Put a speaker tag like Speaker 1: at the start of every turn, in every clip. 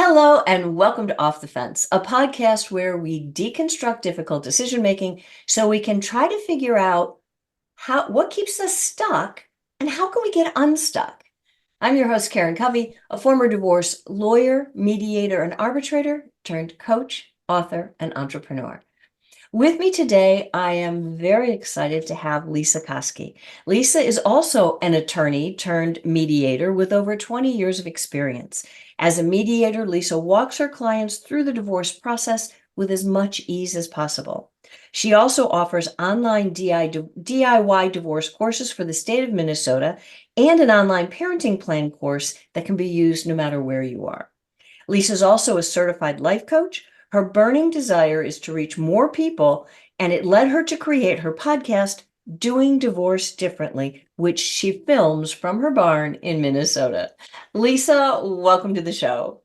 Speaker 1: Hello, and welcome to Off the Fence, a podcast where we deconstruct difficult decision making so we can try to figure out what keeps us stuck and how can we get unstuck. I'm your host, Karen Covey, a former divorce lawyer, mediator, and arbitrator turned coach, author, and entrepreneur. With me today, I am very excited to have Lesa Koski. Lesa is also an attorney turned mediator with over 20 years of experience. As a mediator, Lesa walks her clients through the divorce process with as much ease as possible. She also offers online DIY divorce courses for the state of Minnesota and an online parenting plan course that can be used no matter where you are. Lesa is also a certified life coach. Her burning desire is to reach more people, and it led her to create her podcast, Doing Divorce Differently, which she films from her barn in Minnesota. Lesa, welcome to the show.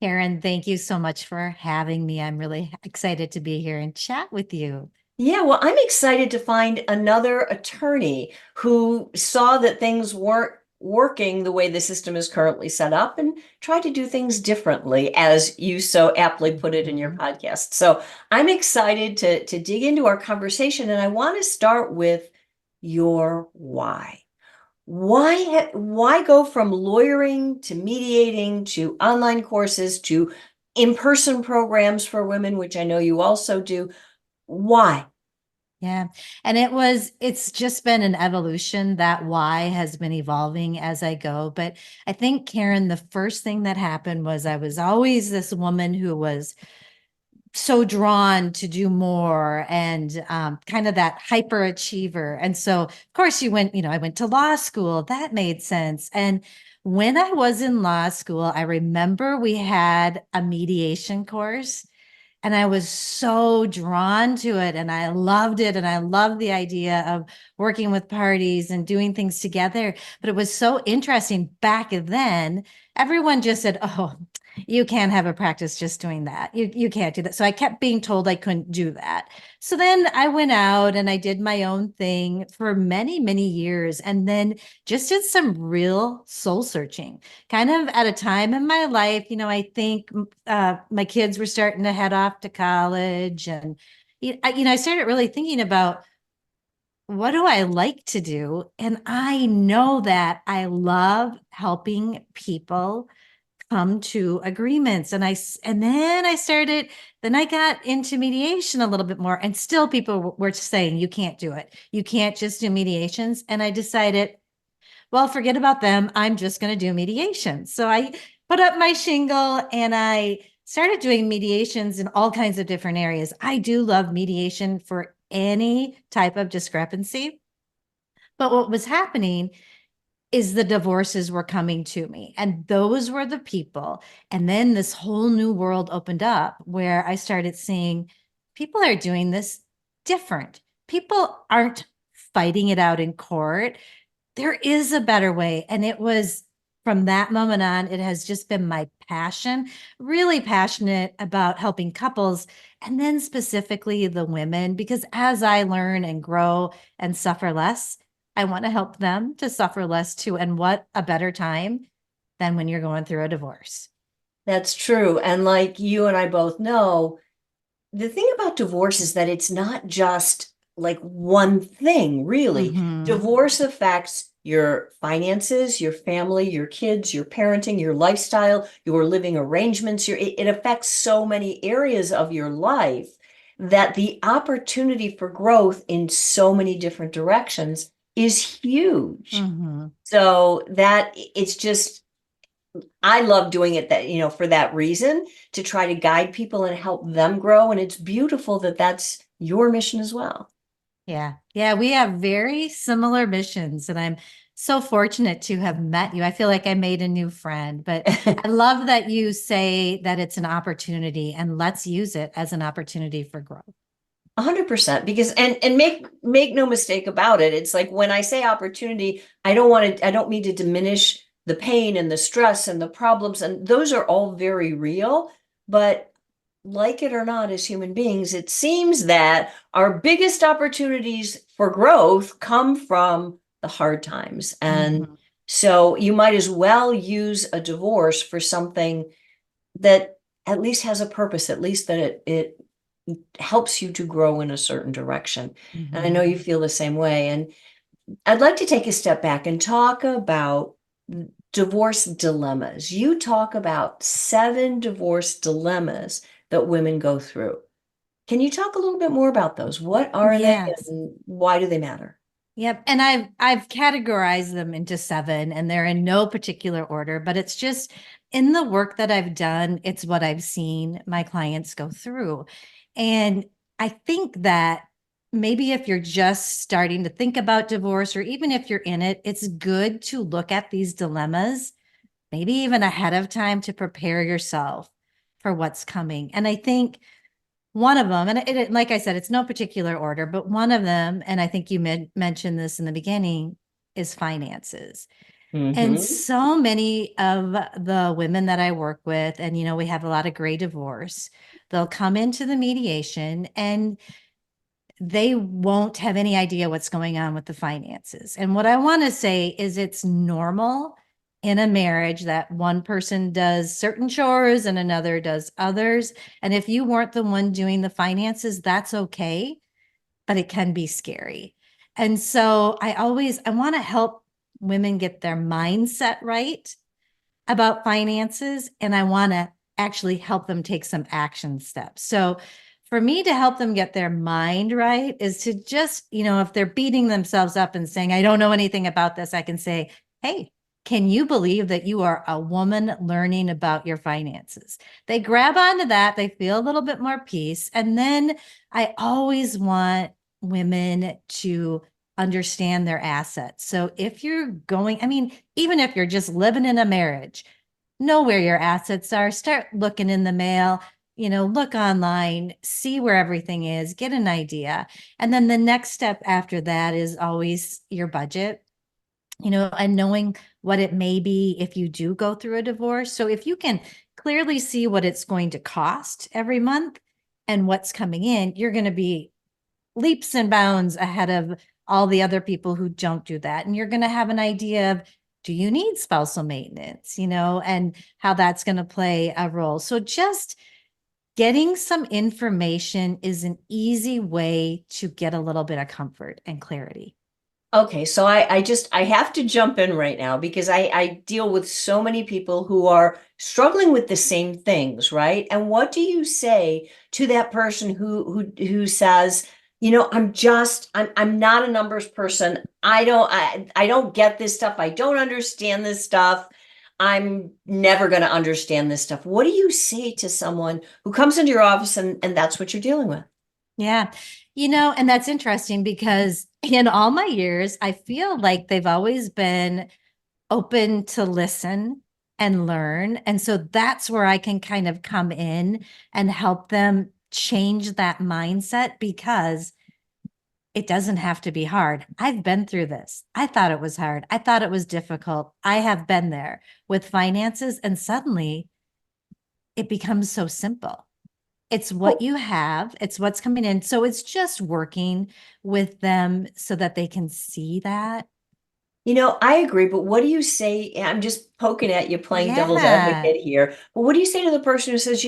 Speaker 2: Karen, thank you so much for having me. I'm really excited to be here and chat with you.
Speaker 1: Yeah, well, I'm excited to find another attorney who saw that things weren't working the way the system is currently set up and try to do things differently, as you so aptly put it in your podcast. So I'm excited to dig into our conversation, and I want to start with your why. Why go from lawyering to mediating to online courses to in-person programs for women, which I know you also do? Why?
Speaker 2: Yeah. And it's just been an evolution. That why has been evolving as I go. But I think, Karen, the first thing that happened was I was always this woman who was so drawn to do more and kind of that hyperachiever. And so, of course, I went to law school. That made sense. And when I was in law school, I remember we had a mediation course. And I was so drawn to it and I loved it. And I loved the idea of working with parties and doing things together. But it was so interesting back then. Everyone just said, oh, you can't have a practice just doing that. You can't do that. So I kept being told I couldn't do that. So then I went out and I did my own thing for many, many years. And then just did some real soul searching kind of at a time in my life. I think my kids were starting to head off to college. And, I started really thinking about what do I like to do? And I know that I love helping people come to agreements. Then I got into mediation a little bit more, and still people were saying, you can't do it. You can't just do mediations. And I decided, well, forget about them. I'm just going to do mediation. So I put up my shingle and I started doing mediations in all kinds of different areas. I do love mediation for any type of discrepancy. But what was happening is the divorces were coming to me, and those were the people. And then this whole new world opened up where I started seeing people are doing this different. People aren't fighting it out in court. There is a better way. And it was from that moment on, it has just been my passion, really passionate about helping couples, and then specifically the women, because as I learn and grow and suffer less, I want to help them to suffer less too. And what a better time than when you're going through a divorce.
Speaker 1: That's true. And like you and I both know, the thing about divorce is that it's not just like one thing, really.
Speaker 2: Mm-hmm.
Speaker 1: Divorce affects your finances, your family, your kids, your parenting, your lifestyle, your living arrangements. It affects so many areas of your life that the opportunity for growth in so many different directions is huge.
Speaker 2: Mm-hmm.
Speaker 1: So that it's just I love doing it for that reason, to try to guide people and help them grow. And it's beautiful that that's your mission as well.
Speaker 2: Yeah. Yeah. We have very similar missions, and I'm so fortunate to have met you. I feel like I made a new friend, but I love that you say that it's an opportunity, and let's use it as an opportunity for growth.
Speaker 1: 100%, because and make no mistake about it, it's like when I say opportunity, I don't mean to diminish the pain and the stress and the problems, and those are all very real. But like it or not, as human beings, it seems that our biggest opportunities for growth come from the hard times. And
Speaker 2: Mhm.
Speaker 1: so you might as well use a divorce for something that at least has a purpose, at least that it helps you to grow in a certain direction. And I know you
Speaker 2: Mhm.
Speaker 1: feel the same way. And I'd like to take a step back and talk about divorce dilemmas. You talk about 7 divorce dilemmas that women go through. Can you talk a little bit more about those? What are they
Speaker 2: Yes.
Speaker 1: and why do they matter?
Speaker 2: Yep. And I've categorized them into 7 and they're in no particular order, but it's just in the work that I've done, it's what I've seen my clients go through. And I think that maybe if you're just starting to think about divorce, or even if you're in it, it's good to look at these dilemmas, maybe even ahead of time, to prepare yourself for what's coming. And I think one of them, and like I said, it's no particular order, but one of them, and I think you mentioned this in the beginning, is finances. And
Speaker 1: Mm-hmm.
Speaker 2: so many of the women that I work with, and we have a lot of gray divorce, they'll come into the mediation and they won't have any idea what's going on with the finances. And what I want to say is it's normal in a marriage that one person does certain chores and another does others. And if you weren't the one doing the finances, that's okay, but it can be scary. And so I want to help women get their mindset right about finances, and I want to actually help them take some action steps. So for me to help them get their mind right is to just, if they're beating themselves up and saying, I don't know anything about this, I can say, hey, can you believe that you are a woman learning about your finances? They grab onto that, they feel a little bit more peace. And then I always want women to understand their assets. So if you're going, I mean, even if you're just living in a marriage, know where your assets are, start looking in the mail, look online, see where everything is, get an idea. And then the next step after that is always your budget, and knowing what it may be if you do go through a divorce. So if you can clearly see what it's going to cost every month and what's coming in, you're going to be leaps and bounds ahead of all the other people who don't do that. And you're going to have an idea of, do you need spousal maintenance, and how that's going to play a role. So just getting some information is an easy way to get a little bit of comfort and clarity.
Speaker 1: Okay, so I have to jump in right now because I deal with so many people who are struggling with the same things, right? And what do you say to that person who says, I'm not a numbers person. I don't get this stuff. I don't understand this stuff. I'm never going to understand this stuff. What do you say to someone who comes into your office and that's what you're dealing with?
Speaker 2: Yeah. And that's interesting because in all my years, I feel like they've always been open to listen and learn. And so that's where I can kind of come in and help them change that mindset, because it doesn't have to be hard. I've been through this. I thought it was hard. I thought it was difficult. I have been there with finances, and suddenly it becomes so simple. It's what you have, it's what's coming in. So it's just working with them so that they can see that.
Speaker 1: I agree, but what do you say? I'm just poking at you, playing devil's
Speaker 2: Yeah.
Speaker 1: advocate here. But what do you say to the person who says,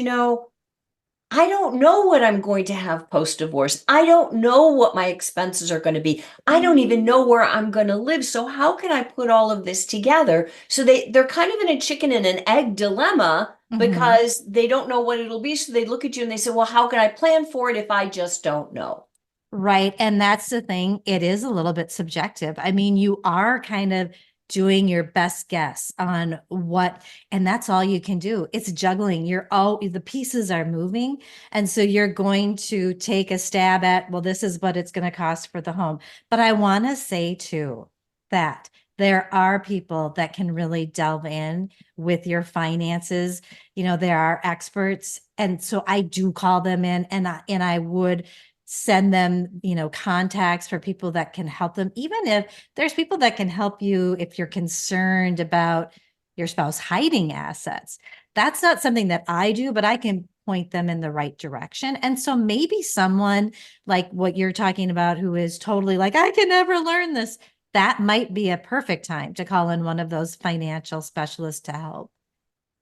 Speaker 1: I don't know what I'm going to have post-divorce. I don't know what my expenses are going to be. I don't even know where I'm going to live. So how can I put all of this together? So they're kind of in a chicken and an egg dilemma
Speaker 2: Mhm.
Speaker 1: because they don't know what it'll be. So they look at you and they say, well, how can I plan for it if I just don't know?
Speaker 2: Right. And that's the thing. It is a little bit subjective. I mean, you are kind of doing your best guess on what, and that's all you can do. It's juggling. The pieces are moving. And so you're going to take a stab at, well, this is what it's going to cost for the home. But I want to say too that there are people that can really delve in with your finances. There are experts. And so I do call them in, and I would send them, contacts for people that can help them. Even if there's people that can help you if you're concerned about your spouse hiding assets. That's not something that I do, but I can point them in the right direction. And so maybe someone like what you're talking about, who is totally like, I can never learn this, that might be a perfect time to call in one of those financial specialists to help.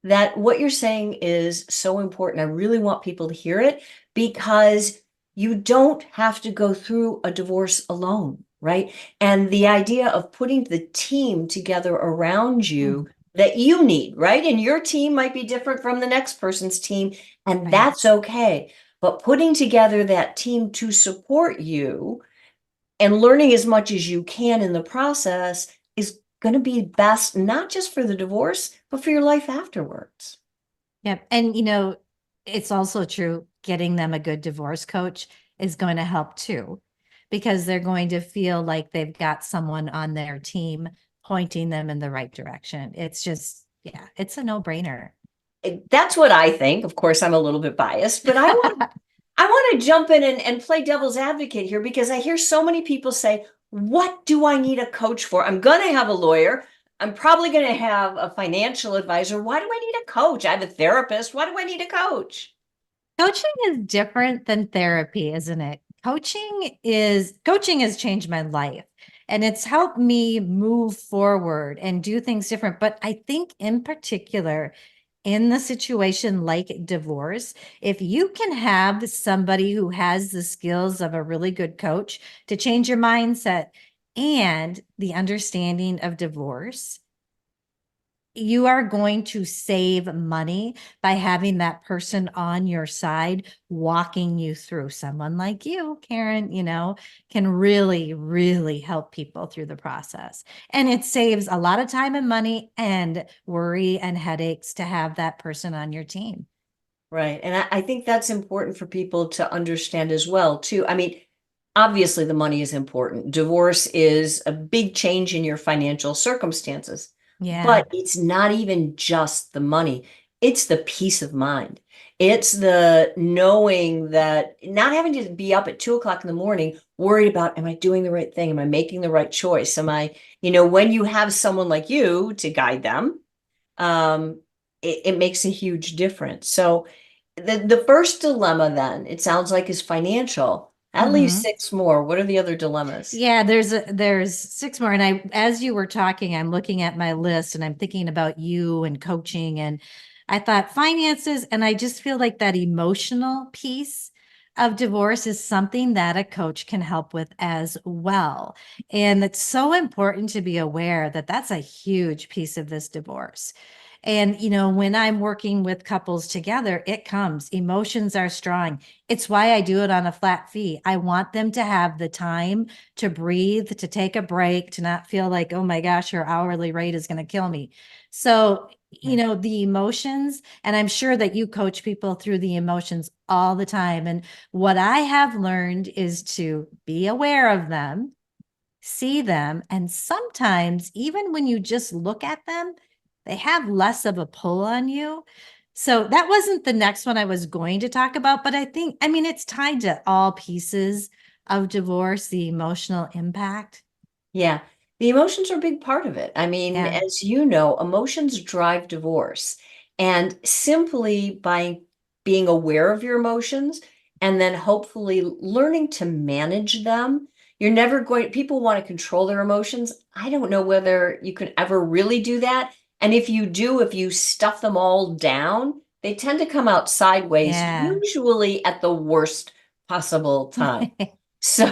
Speaker 1: that what you're saying is so important. I really want people to hear it because you don't have to go through a divorce alone, right? And the idea of putting the team together around you
Speaker 2: Mhm.
Speaker 1: that you need, right? And your team might be different from the next person's team, and
Speaker 2: Right.
Speaker 1: that's okay. But putting together that team to support you and learning as much as you can in the process is going to be best, not just for the divorce, but for your life afterwards.
Speaker 2: Yep. And, it's also true getting them a good divorce coach is going to help too, because they're going to feel like they've got someone on their team pointing them in the right direction. It's just, yeah, it's a no-brainer.
Speaker 1: That's what I think. Of course, I'm a little bit biased, but I want to jump in and play devil's advocate here because I hear so many people say, what do I need a coach for? I'm going to have a lawyer. I'm probably going to have a financial advisor. Why do I need a coach? I have a therapist. Why do I need a coach?
Speaker 2: Coaching is different than therapy, isn't it? Coaching has changed my life and it's helped me move forward and do things different. But I think in particular, in the situation like divorce, if you can have somebody who has the skills of a really good coach to change your mindset and the understanding of divorce, you are going to save money by having that person on your side walking you through. Someone like you, Karen, can really, really help people through the process. And it saves a lot of time and money and worry and headaches to have that person on your team.
Speaker 1: Right. And I think that's important for people to understand as well, too. I mean, obviously the money is important. Divorce is a big change in your financial circumstances,
Speaker 2: Yeah.
Speaker 1: but it's not even just the money. It's the peace of mind. It's the knowing that not having to be up at 2 o'clock in the morning, worried about, am I doing the right thing? Am I making the right choice? When you have someone like you to guide them, um, it makes a huge difference. So the first dilemma then, it sounds like, is financial. That leaves
Speaker 2: Hmm.
Speaker 1: six more. What are the other dilemmas?
Speaker 2: Yeah, there's six more. And as you were talking, I'm looking at my list and I'm thinking about you and coaching. And I thought finances, and I just feel like that emotional piece of divorce is something that a coach can help with as well. And it's so important to be aware that that's a huge piece of this divorce. And, when I'm working with couples together, it comes, emotions are strong. It's why I do it on a flat fee. I want them to have the time to breathe, to take a break, to not feel like, oh my gosh, her hourly rate is going to kill me. So,
Speaker 1: Yeah.
Speaker 2: the emotions, and I'm sure that you coach people through the emotions all the time. And what I have learned is to be aware of them, see them, and sometimes even when you just look at them, they have less of a pull on you. So that wasn't the next one I was going to talk about, but I mean, it's tied to all pieces of divorce, the emotional impact.
Speaker 1: Yeah, the emotions are a big part of it. I mean,
Speaker 2: Yeah.
Speaker 1: as you know, emotions drive divorce. And simply by being aware of your emotions and then hopefully learning to manage them, you're never going, people want to control their emotions. I don't know whether you can ever really do that. And if you do, if you stuff them all down, they tend to come out sideways,
Speaker 2: Yeah.
Speaker 1: usually at the worst possible time. So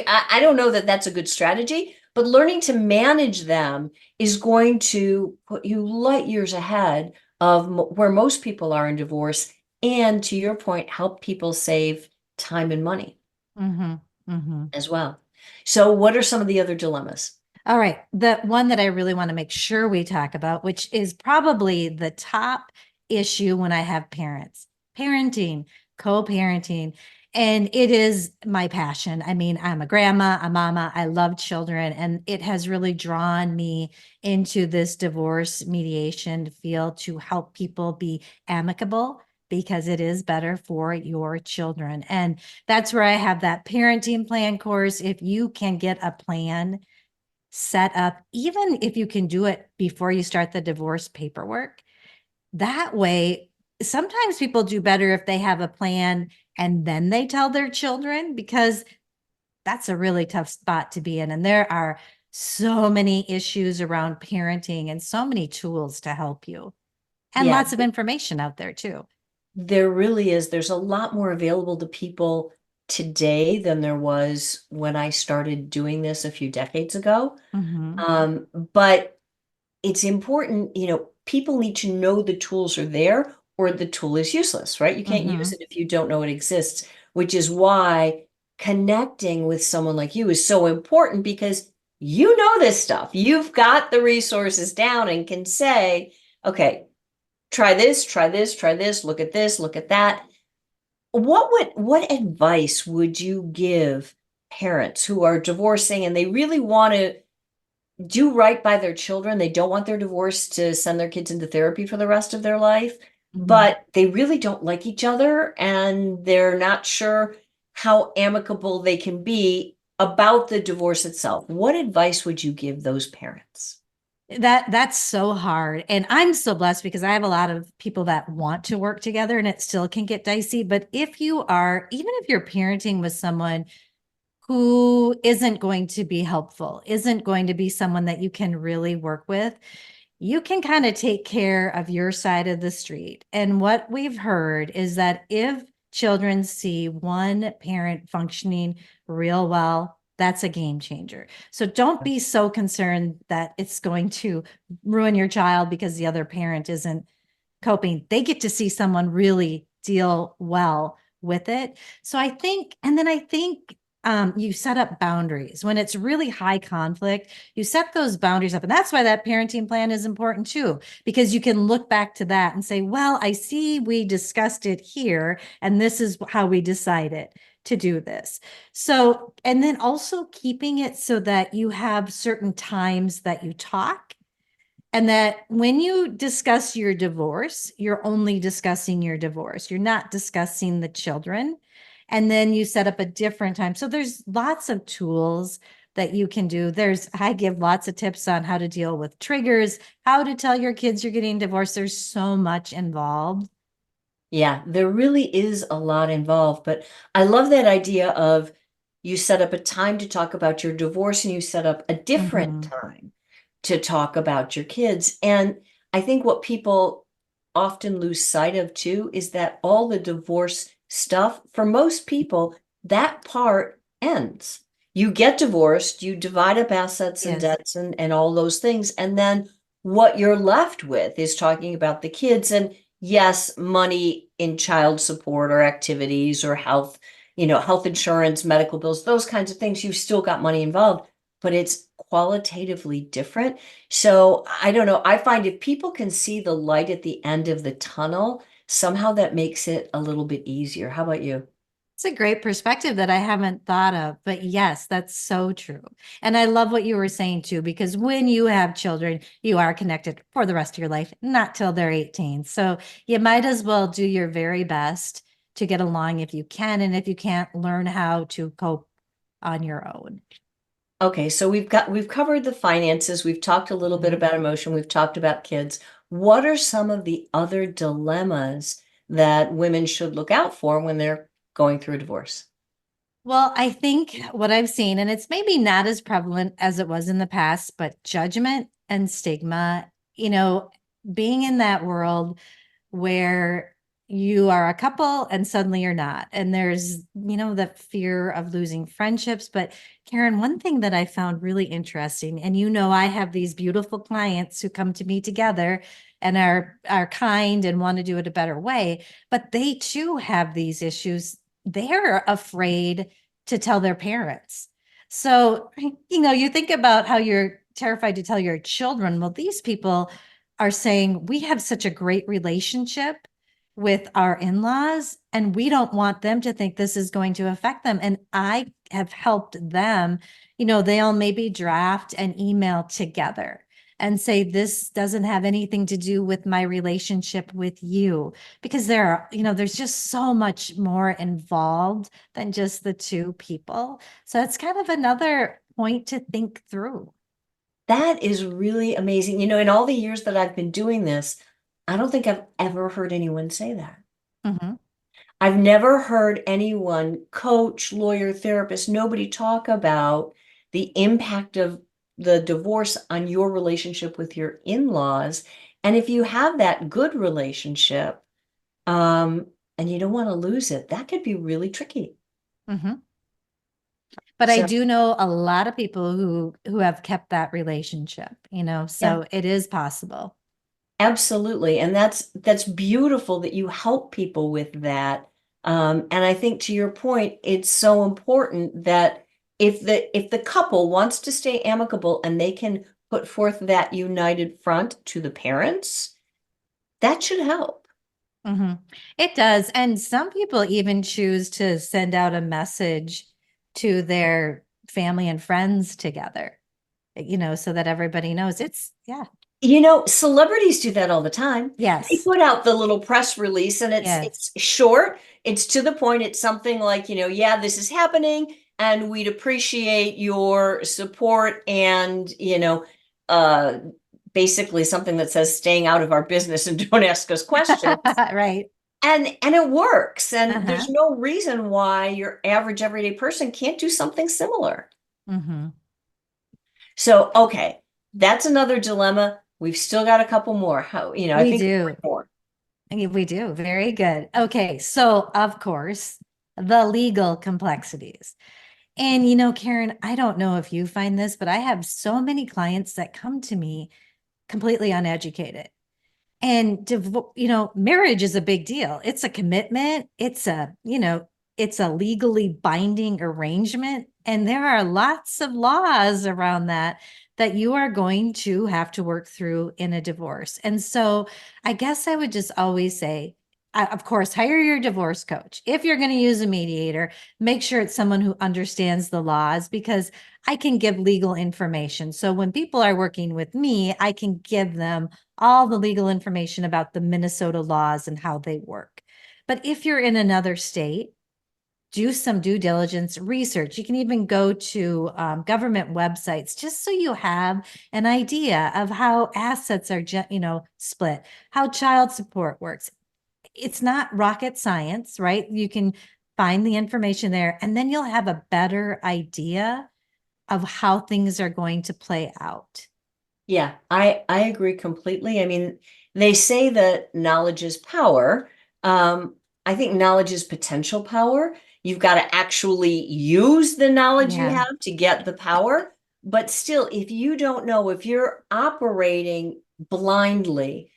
Speaker 1: I don't know that that's a good strategy, but learning to manage them is going to put you light years ahead of where most people are in divorce. And to your point, help people save time and money
Speaker 2: Hmm. Hmm.
Speaker 1: as well. So, what are some of the other dilemmas?
Speaker 2: All right. The one that I really want to make sure we talk about, which is probably the top issue when I have parents, parenting, co parenting. And it is my passion. I mean, I'm a grandma, a mama, I love children, and it has really drawn me into this divorce mediation field to help people be amicable because it is better for your children. And that's where I have that parenting plan course. If you can get a plan set up, even if you can do it before you start the divorce paperwork. That way, sometimes people do better if they have a plan and then they tell their children, because that's a really tough spot to be in. And there are so many issues around parenting and so many tools to help you. and
Speaker 1: Yeah,
Speaker 2: lots of information out there too.
Speaker 1: there really is. There's a lot more available to people today than there was when I started doing this a few decades ago.
Speaker 2: Hmm.
Speaker 1: But it's important, people need to know the tools are there or the tool is useless, right? You can't use
Speaker 2: Hmm.
Speaker 1: it if you don't know it exists, which is why connecting with someone like you is so important because you know this stuff. You've got the resources down and can say, okay, try this, try this, try this, look at that. What advice would you give parents who are divorcing and they really want to do right by their children? They don't want their divorce to send their kids into therapy for the rest of their life,
Speaker 2: Hmm.
Speaker 1: but they really don't like each other and they're not sure how amicable they can be about the divorce itself. What advice would you give those parents?
Speaker 2: That's so hard. And I'm so blessed because I have a lot of people that want to work together and it still can get dicey. But if you are, even if you're parenting with someone who isn't going to be helpful, isn't going to be someone that you can really work with, you can kind of take care of your side of the street. And what we've heard is that if children see one parent functioning real well, that's a game changer. So don't be so concerned that it's going to ruin your child because the other parent isn't coping. They get to see someone really deal well with it. So I think, and then I think you set up boundaries when it's really high conflict. You set those boundaries up, and that's why that parenting plan is important too, because you can look back to that and say, "Well, I see we discussed it here, and this is how we decided to do this." So, and then also keeping it so that you have certain times that you talk and that when you discuss your divorce, you're only discussing your divorce. You're not discussing the children. And then you set up a different time. So there's lots of tools that you can do. I give lots of tips on how to deal with triggers, how to tell your kids you're getting divorced. There's so much involved.
Speaker 1: Yeah, there really is a lot involved, but I love that idea of you set up a time to talk about your divorce and you set up a different
Speaker 2: Hmm.
Speaker 1: time to talk about your kids. And I think what people often lose sight of too is that all the divorce stuff, for most people, that part ends. You get divorced, you divide up assets and
Speaker 2: Yes.
Speaker 1: debts and all those things. And then what you're left with is talking about the kids. And yes, money in child support or activities or health, health insurance, medical bills, those kinds of things, you've still got money involved, but it's qualitatively different. So I don't know. I find if people can see the light at the end of the tunnel, somehow that makes it a little bit easier. How about you?
Speaker 2: It's a great perspective that I haven't thought of, but yes, that's so true. And I love what you were saying too, because when you have children, you are connected for the rest of your life, not till they're 18. So you might as well do your very best to get along if you can. And if you can't, learn how to cope on your own.
Speaker 1: Okay, so we've covered the finances, we've talked a little bit
Speaker 2: Mhm.
Speaker 1: about emotion, we've talked about kids. What are some of the other dilemmas that women should look out for when they're going through a divorce?
Speaker 2: Well, I think what I've seen, and it's maybe not as prevalent as it was in the past, but judgment and stigma, being in that world where you are a couple and suddenly you're not. And there's, the fear of losing friendships. But Karen, one thing that I found really interesting, and I have these beautiful clients who come to me together and are kind and want to do it a better way, but they too have these issues. They're afraid to tell their parents. So, you think about how you're terrified to tell your children. Well, these people are saying we have such a great relationship with our in-laws and we don't want them to think this is going to affect them. And I have helped them, they'll maybe draft an email together and say this doesn't have anything to do with my relationship with you, because there's just so much more involved than just the two people. So it's kind of another point to think through.
Speaker 1: That is really amazing. In all the years that I've been doing this, I don't think I've ever heard anyone say that.
Speaker 2: Mhm.
Speaker 1: I've never heard anyone, coach, lawyer, therapist, nobody talk about the impact of the divorce on your relationship with your in-laws. And if you have that good relationship, and you don't want to lose it, that could be really tricky.
Speaker 2: Mhm. But I
Speaker 1: So,
Speaker 2: do know a lot of people who have kept that relationship,
Speaker 1: yeah.
Speaker 2: so it is possible.
Speaker 1: Absolutely. And that's beautiful that you help people with that. And I think to your point, it's so important that if the couple wants to stay amicable and they can put forth that united front to the parents, that should help.
Speaker 2: Hmm. It does. And some people even choose to send out a message to their family and friends together, so that everybody knows yeah.
Speaker 1: Celebrities do that all the time. They
Speaker 2: Yes.
Speaker 1: put out the little press release and it's
Speaker 2: Yes.
Speaker 1: it's short, it's to the point, it's something like, yeah, this is happening and we'd appreciate your support and, uh basically something that says staying out of our business and don't ask us questions.
Speaker 2: Right.
Speaker 1: And it works. And there's
Speaker 2: Uh-huh.
Speaker 1: no reason why your average everyday person can't do something similar.
Speaker 2: Hmm.
Speaker 1: So, okay, that's another dilemma. We've still got a couple more. I
Speaker 2: We
Speaker 1: think
Speaker 2: do.
Speaker 1: three more.
Speaker 2: We do. Very good. Okay. So, of course, the legal complexities. And, Karen, I don't know if you find this, but I have so many clients that come to me completely uneducated. And marriage is a big deal. It's a commitment. It's a legally binding arrangement. And there are lots of laws around that you are going to have to work through in a divorce. And so I guess I would just always say, of course, hire your divorce coach. If you're going to use a mediator, make sure it's someone who understands the laws, because I can give legal information. So when people are working with me, I can give them all the legal information about the Minnesota laws and how they work. But if you're in another state, do some due diligence research. You can even go to government websites just so you have an idea of how assets are, split, how child support works. It's not rocket science, right? You can find the information there, and then you'll have a better idea of how things are going to play out.
Speaker 1: Yeah, I agree completely. I mean, they say that knowledge is power. Um, I think knowledge is potential power. You've got to actually use the knowledge you
Speaker 2: Yeah.
Speaker 1: have to get the power. But still, if you don't know, if you're operating blindly,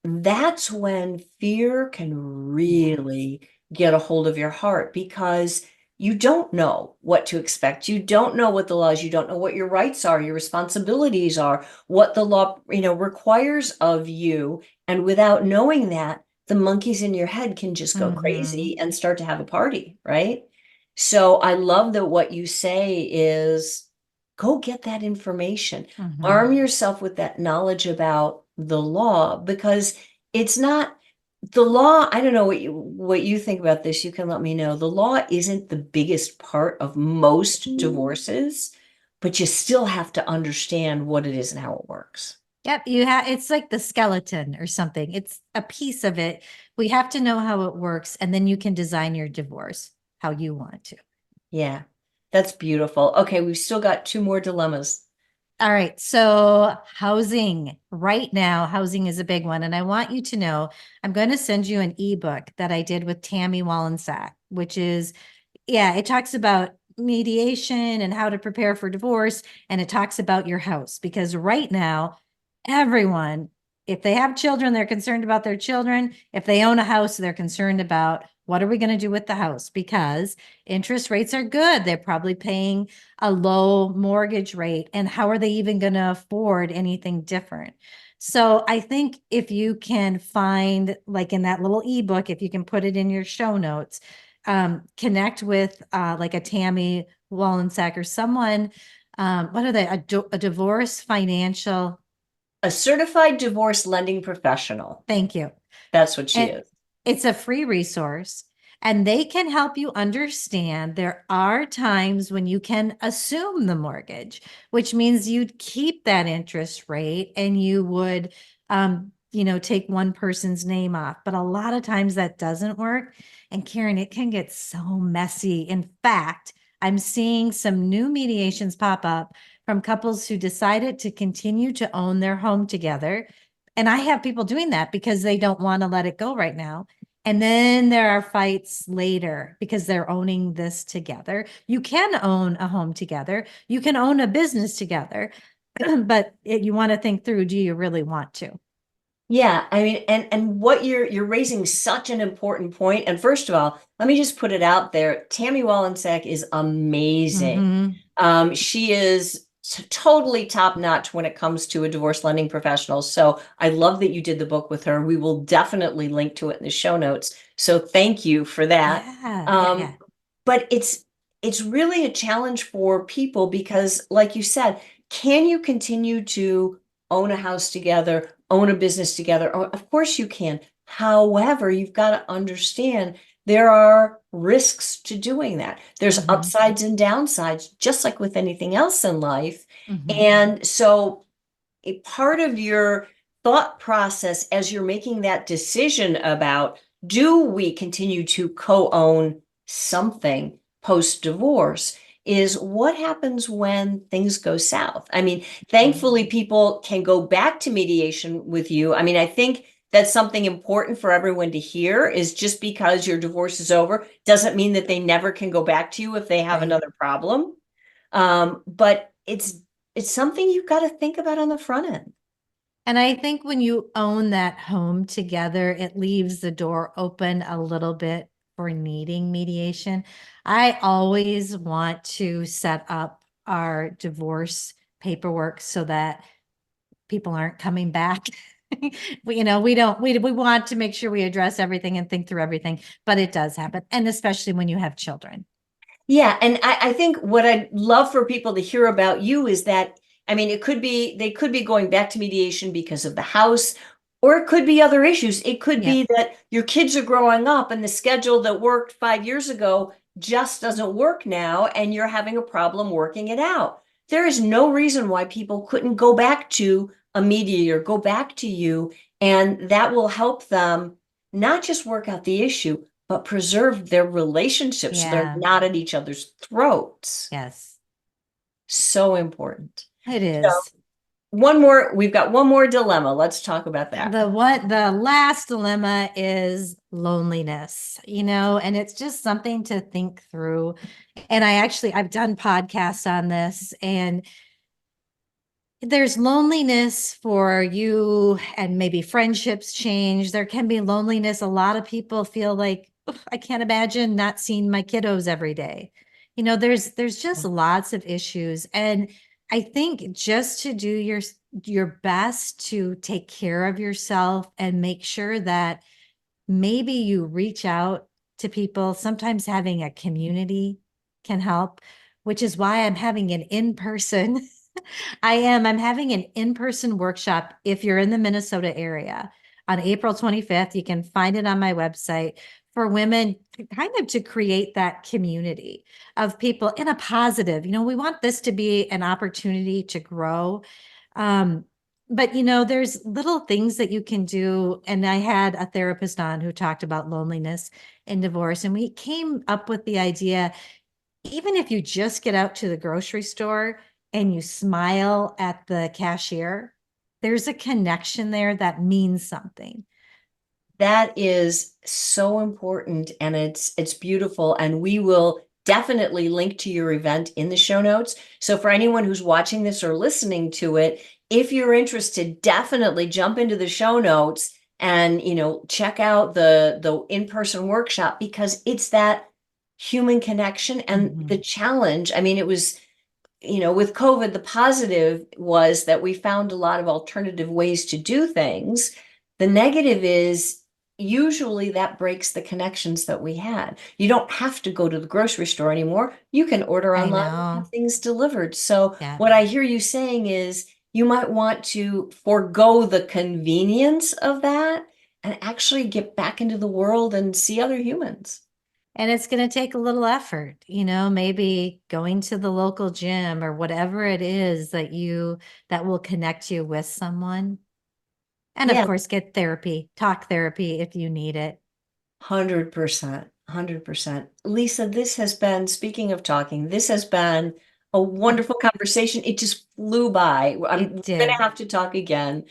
Speaker 1: that's when fear can
Speaker 2: Yes.
Speaker 1: really get a hold of your heart because you don't know what to expect. You don't know what the laws, you don't know what your rights are, your responsibilities are, what the law, requires of you. And without knowing that, the monkeys in your head can just go
Speaker 2: Hmm.
Speaker 1: crazy and start to have a party, right? So I love that what you say is go get that information. Arm
Speaker 2: Hmm.
Speaker 1: yourself with that knowledge about the law because it's not the law. I don't know what you think about this. You can let me know. The law isn't the biggest part of most divorces, but you still have to understand what it is and how it works.
Speaker 2: Yep, it's like the skeleton or something. It's a piece of it. We have to know how it works, and then you can design your divorce how you want to.
Speaker 1: Yeah, that's beautiful. Okay, we've still got two more dilemmas.
Speaker 2: All right. So, housing. Right now, housing is a big one. And I want you to know I'm going to send you an ebook that I did with Tammy Wallensack, which is, yeah, it talks about mediation and how to prepare for divorce. And it talks about your house because right now, everyone, if they have children, they're concerned about their children. If they own a house, they're concerned about what are we going to do with the house because interest rates are good. They're probably paying a low mortgage rate. And how are they even going to afford anything different? So I think if you can find, like in that little ebook, if you can put it in your show notes, connect with like a Tammy Wallensack or someone. What are they? A divorce financial.
Speaker 1: A certified divorce lending professional.
Speaker 2: Thank you.
Speaker 1: That's what she
Speaker 2: And
Speaker 1: is.
Speaker 2: it's a free resource, and they can help you understand there are times when you can assume the mortgage, which means you'd keep that interest rate and you would, take one person's name off. But a lot of times that doesn't work. And Karen, it can get so messy. In fact, I'm seeing some new mediations pop up from couples who decided to continue to own their home together And I have people doing that because they don't want to let it go right now. And then there are fights later because they're owning this together. You can own a home together. You can own a business together, but you want to think through, do you really want to?
Speaker 1: Yeah, I mean, and what you're raising such an important point. And first of all, let me just put it out there. Tammy Wallensack is amazing.
Speaker 2: Mm-hmm.
Speaker 1: She is totally top notch when it comes to a divorce lending professional. So I love that you did the book with her. We will definitely link to it in the show notes. So thank you for that.
Speaker 2: Yeah, yeah,
Speaker 1: Um,
Speaker 2: yeah.
Speaker 1: but it's really a challenge for people because, like you said, can you continue to own a house together, own a business together? Oh, of course you can. However, you've got to understand there are risks to doing that. There's
Speaker 2: Mm-hmm.
Speaker 1: upsides and downsides, just like with anything else in life.
Speaker 2: Mm-hmm.
Speaker 1: And so a part of your thought process as you're making that decision about, do we continue to co-own something post-divorce, is what happens when things go south. I mean, thankfully people can go back to mediation with you. I mean, I think that's something important for everyone to hear, is just because your divorce is over doesn't mean that they never can go back to you if they have
Speaker 2: Right.
Speaker 1: another problem. But it's something you've got to think about on the front end.
Speaker 2: And I think when you own that home together, it leaves the door open a little bit for needing mediation. I always want to set up our divorce paperwork so that people aren't coming back. We don't, we want to make sure we address everything and think through everything, but it does happen. And especially when you have children.
Speaker 1: Yeah, and I think what I'd love for people to hear about you is that, I mean, it could be they could be going back to mediation because of the house, or it could be other issues. It could
Speaker 2: Yep.
Speaker 1: be that your kids are growing up and the schedule that worked 5 years ago just doesn't work now, and you're having a problem working it out. There is no reason why people couldn't go back to a mediator, go back to you, and that will help them not just work out the issue, but preserve their relationships so they're
Speaker 2: Yeah.
Speaker 1: not at each other's throats.
Speaker 2: Yes,
Speaker 1: So important.
Speaker 2: it
Speaker 1: So
Speaker 2: is.
Speaker 1: we've got one more dilemma. Let's talk about that.
Speaker 2: The last dilemma is loneliness, and it's just something to think through. And I've done podcasts on this, and there's loneliness for you, and maybe friendships change. There can be loneliness. A lot of people feel like, "Ugh, I can't imagine not seeing my kiddos every day." There's just lots of issues. And I think just to do your best to take care of yourself and make sure that maybe you reach out to people. Sometimes having a community can help, which is why I'm having an in-person I'm having an in-person workshop if you're in the Minnesota area on April 25th. You can find it on my website, for women kind of to create that community of people in a positive. We want this to be an opportunity to grow. Um, but there's little things that you can do. And I had a therapist on who talked about loneliness in divorce, and we came up with the idea, even if you just get out to the grocery store and you smile at the cashier, there's a connection there that means something.
Speaker 1: That is so important, and it's beautiful, and we will definitely link to your event in the show notes. So for anyone who's watching this or listening to it, if you're interested, definitely jump into the show notes and check out the in-person workshop, because it's that human connection and the
Speaker 2: Mhm.
Speaker 1: challenge. I mean, it was, with COVID, the positive was that we found a lot of alternative ways to do things. The negative is usually that breaks the connections that we had. You don't have to go to the grocery store anymore. You can order
Speaker 2: I
Speaker 1: online and have
Speaker 2: know.
Speaker 1: things delivered. So
Speaker 2: Yeah.
Speaker 1: what I hear you saying is you might want to forego the convenience of that and actually get back into the world and see other humans.
Speaker 2: And it's going to take a little effort, maybe going to the local gym or whatever it is that will connect you with someone. And of
Speaker 1: Yeah,
Speaker 2: course, get therapy, talk therapy if you need it.
Speaker 1: 100%, 100%. Lisa, speaking of talking, this has been a wonderful conversation. It just flew by.
Speaker 2: It
Speaker 1: We're going to
Speaker 2: did.
Speaker 1: have to talk again.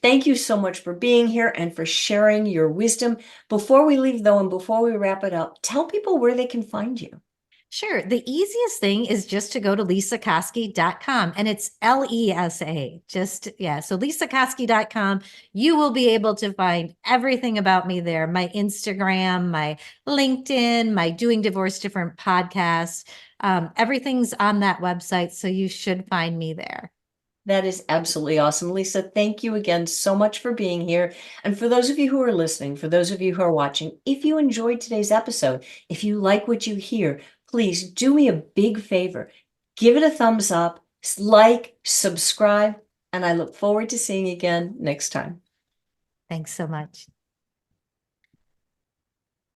Speaker 1: Thank you so much for being here and for sharing your wisdom. Before we leave, though, and before we wrap it up, tell people where they can find you.
Speaker 2: Sure. The easiest thing is just to go to lesakoski.com, and it's Lesa. Just, yeah. So lesakoski.com, you will be able to find everything about me there. My Instagram, my LinkedIn, my Doing Divorce Different podcast. Everything's on that website. So you should find me there.
Speaker 1: That is absolutely awesome. Lesa, thank you again so much for being here. And for those of you who are listening, for those of you who are watching, if you enjoyed today's episode, if you like what you hear, please do me a big favor. Give it a thumbs up, like, subscribe, and I look forward to seeing you again next time.
Speaker 2: Thanks so much.